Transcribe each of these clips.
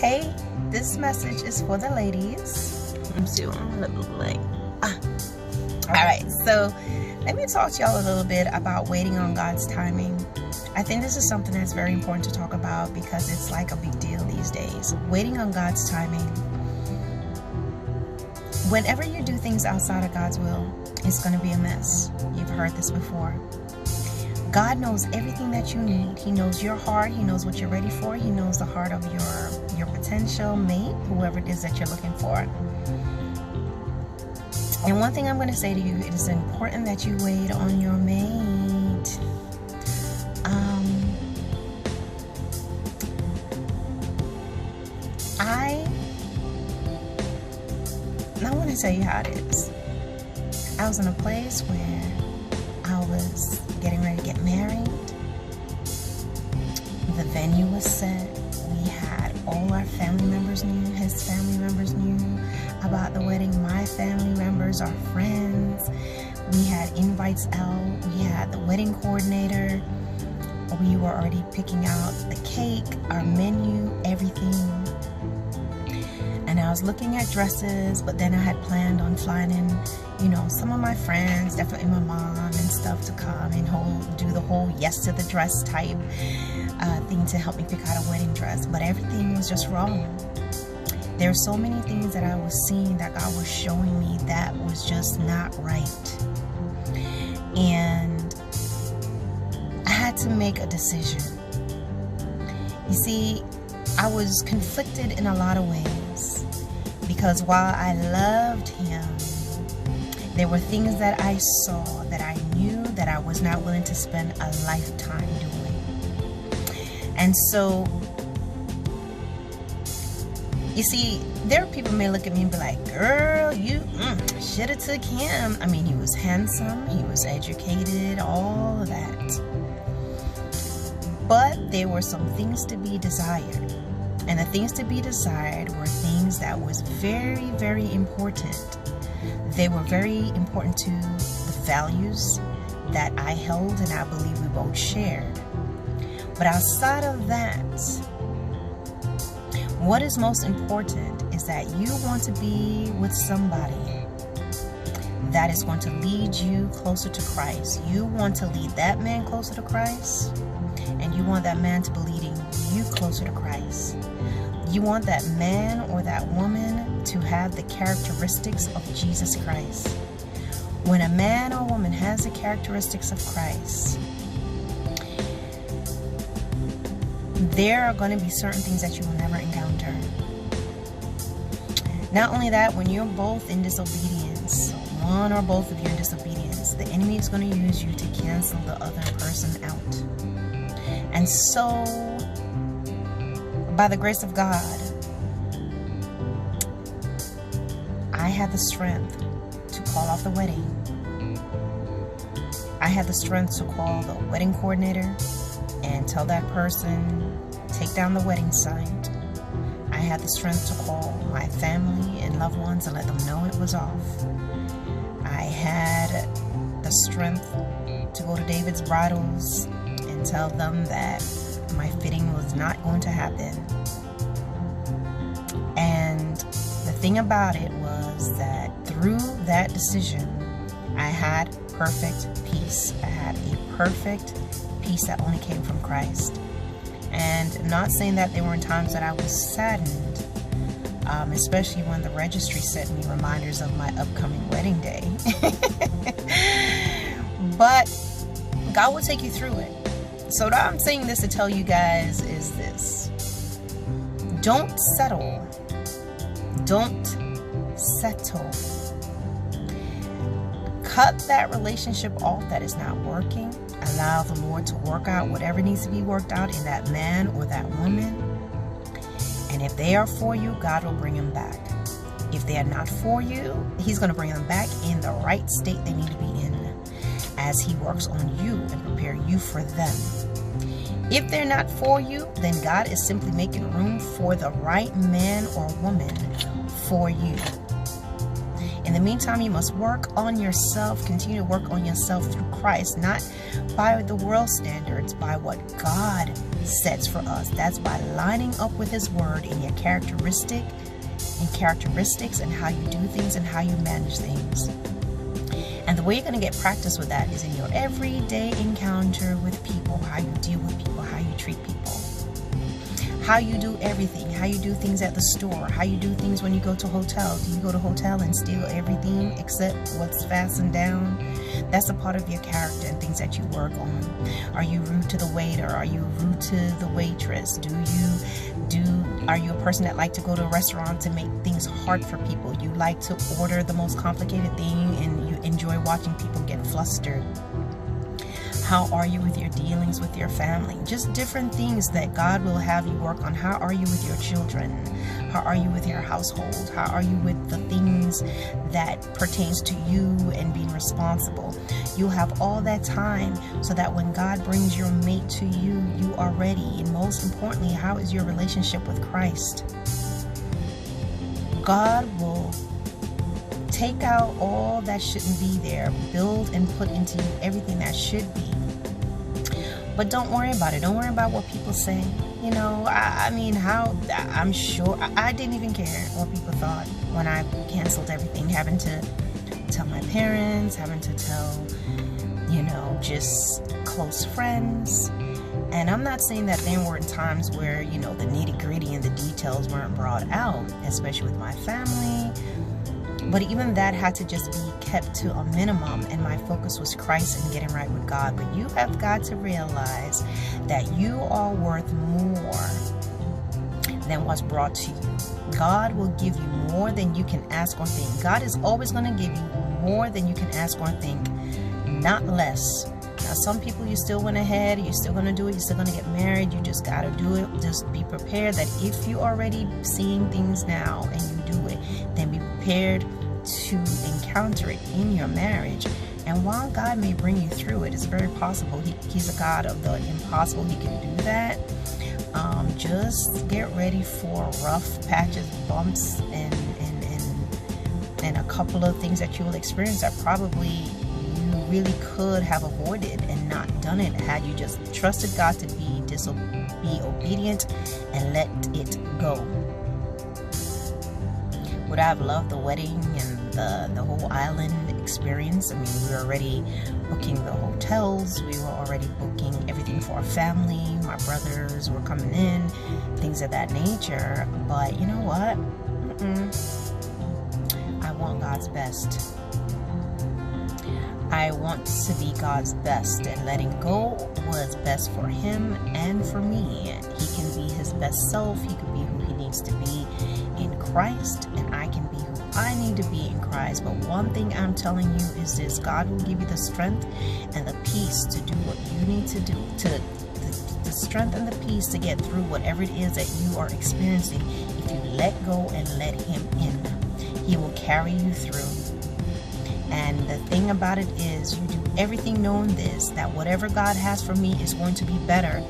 Hey, this message is for the ladies. Let me see what I'm gonna look like. Alright, so let me talk to y'all a little bit about waiting on God's timing. I think this is something that's very important to talk about because it's like a big deal these days. Waiting on God's timing. Whenever you do things outside of God's will, it's going to be a mess. You've heard this before. God knows everything that you need. He knows your heart. He knows what you're ready for. He knows the heart of your potential mate, whoever it is that you're looking for. And one thing I'm going to say to you, it is important that you wait on your mate. I want to tell you how it is. I was in a place where I was getting ready to get married. The venue was set. We had all our family members knew. His family members knew about the wedding. My family members, our friends. We had invites out. We had the wedding coordinator. We were already picking out the cake, our menu, everything. And I was looking at dresses, but then I had planned on flying in, some of my friends, definitely my mom and stuff, to come and do the whole yes to the dress type thing to help me pick out a wedding dress. But everything was just wrong. There were so many things that I was seeing that God was showing me that was just not right. And I had to make a decision. You see, I was conflicted in a lot of ways because while I loved him, there were things that I saw that I knew that I was not willing to spend a lifetime doing. And so, you see, there are people who may look at me and be like, girl, you should have took him. I mean, he was handsome, he was educated, all of that. But there were some things to be desired. And the things to be desired were things that was very, very important. They were very important to the values that I held and I believe we both shared. But outside of that, what is most important is that you want to be with somebody that is going to lead you closer to Christ. You want to lead that man closer to Christ. And you want that man to be leading you closer to Christ. You want that man or that woman to have the characteristics of Jesus Christ. When a man or woman has the characteristics of Christ, there are going to be certain things that you will never encounter. Not only that, when you're both in disobedience, one or both of you in disobedience, the enemy is going to use you to cancel the other person out. And so, by the grace of God, I had the strength to call off the wedding. I had the strength to call the wedding coordinator and tell that person, take down the wedding site. I had the strength to call my family and loved ones and let them know it was off. I had the strength to go to David's Bridals and tell them that my fitting was not going to happen. And the thing about it was that through that decision, I had perfect peace. I had a perfect peace that only came from Christ. And not saying that there weren't times that I was saddened, especially when the registry sent me reminders of my upcoming wedding day. But God will take you through it. So what I'm saying this to tell you guys is this. Don't settle. Don't settle. Cut that relationship off that is not working. Allow the Lord to work out whatever needs to be worked out in that man or that woman. And if they are for you, God will bring them back. If they are not for you, He's going to bring them back in the right state they need to be in as He works on you and prepare you for them. If they're not for you, then God is simply making room for the right man or woman for you. In the meantime, you must work on yourself, continue to work on yourself through Christ, not by the world standards, by what God sets for us. That's by lining up with his word in your characteristics and how you do things and how you manage things. And the way you're going to get practice with that is in your everyday encounter with people, how you deal with people, how you treat people, how you do everything, how you do things at the store, how you do things when you go to a hotel. Do you go to a hotel and steal everything except what's fastened down? That's a part of your character and things that you work on. Are you rude to the waiter? Are you rude to the waitress? Are you a person that like to go to a restaurant to make things hard for people? You like to order the most complicated thing and you enjoy watching people get flustered. How are you with your dealings with your family? Just different things that God will have you work on. How are you with your children? How are you with your household? How are you with the things that pertains to you and being responsible? You'll have all that time so that when God brings your mate to you, you are ready. And most importantly, how is your relationship with Christ? God will take out all that shouldn't be there, build and put into you everything that should be. But don't worry about it. Don't worry about what people say. You know, I'm sure I didn't even care what people thought when I canceled everything, having to tell my parents, having to tell, just close friends. And I'm not saying that there weren't times where, the nitty-gritty and the details weren't brought out, especially with my family. But even that had to just be kept to a minimum, and my focus was Christ and getting right with God. But you have got to realize that you are worth more than what's brought to you. God will give you more than you can ask or think. God is always going to give you more than you can ask or think, not less. Now, some people, you still went ahead, you're still going to do it, you're still going to get married, you just got to do it. Just be prepared that if you're already seeing things now and you do it, then be prepared to encounter it in your marriage. And while God may bring you through it, it's very possible he's a God of the impossible. He can do that. Just get ready for rough patches, bumps, and a couple of things that you will experience that probably you really could have avoided and not done it had you just trusted God to be obedient and let it go. Would I have loved the wedding and the whole island experience? I mean, we were already booking the hotels, we were already booking everything for our family, my brothers were coming in, things of that nature. But you know what? I want God's best. I want to be God's best, and letting go was best for him and for me. He can be his best self. He can be who he needs to be in Christ, and I can be who I need to be in Christ. But one thing I'm telling you is this: God will give you the strength and the peace to do what you need to do, the strength and the peace to get through whatever it is that you are experiencing. If you let go and let him in, he will carry you through. And the thing about it is, you do everything knowing this, that whatever God has for me is going to be better.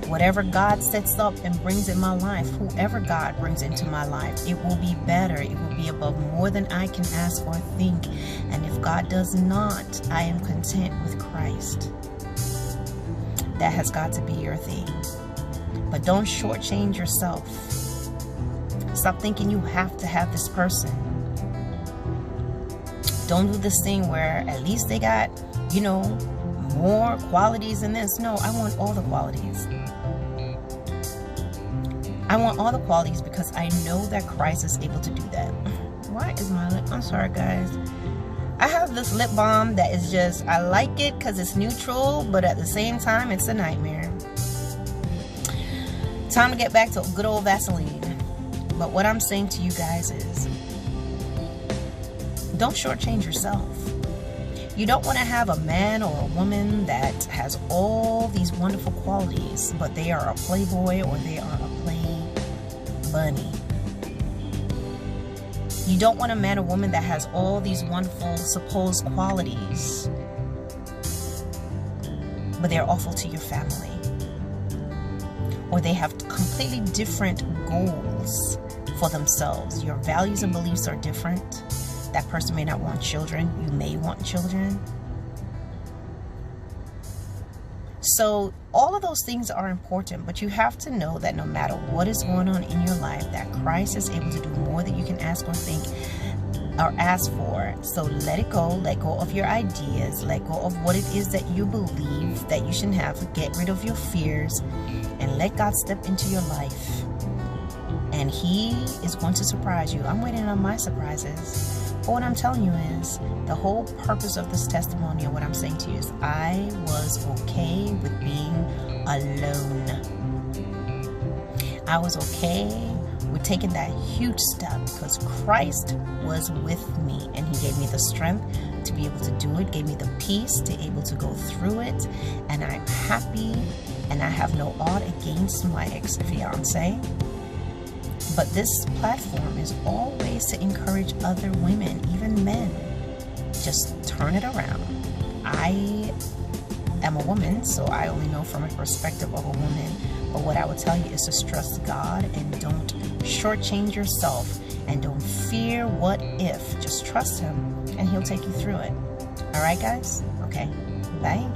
Whatever God sets up and brings in my life, whoever God brings into my life, it will be better. It will be above more than I can ask or think. And if God does not, I am content with Christ. That has got to be your thing. But don't shortchange yourself. Stop thinking you have to have this person. Don't do this thing where at least they got, more qualities than this. No, I want all the qualities. I want all the qualities because I know that Christ is able to do that. Why is my lip? I'm sorry, guys. I have this lip balm that is just, I like it because it's neutral, but at the same time, it's a nightmare. Time to get back to good old Vaseline. But what I'm saying to you guys is, don't shortchange yourself. You don't want to have a man or a woman that has all these wonderful qualities, but they are a playboy or they are a play bunny. You don't want a man or woman that has all these wonderful supposed qualities, but they're awful to your family. Or they have completely different goals for themselves. Your values and beliefs are different. That person may not want children. You may want children. So all of those things are important, but you have to know that no matter what is going on in your life, that Christ is able to do more than you can ask or think or ask for. So let it go. Let go of your ideas. Let go of what it is that you believe that you shouldn't have. Get rid of your fears and let God step into your life. And He is going to surprise you. I'm waiting on my surprises. But what I'm telling you is, the whole purpose of this testimony and what I'm saying to you is, I was okay with being alone. I was okay with taking that huge step because Christ was with me, and He gave me the strength to be able to do it, gave me the peace to be able to go through it, and I'm happy, and I have no ought against my ex-fiance. But this platform is always to encourage other women, even men. Just turn it around. I am a woman, so I only know from a perspective of a woman. But what I would tell you is to trust God and don't shortchange yourself and don't fear what if. Just trust Him and He'll take you through it. All right, guys? Okay. Bye.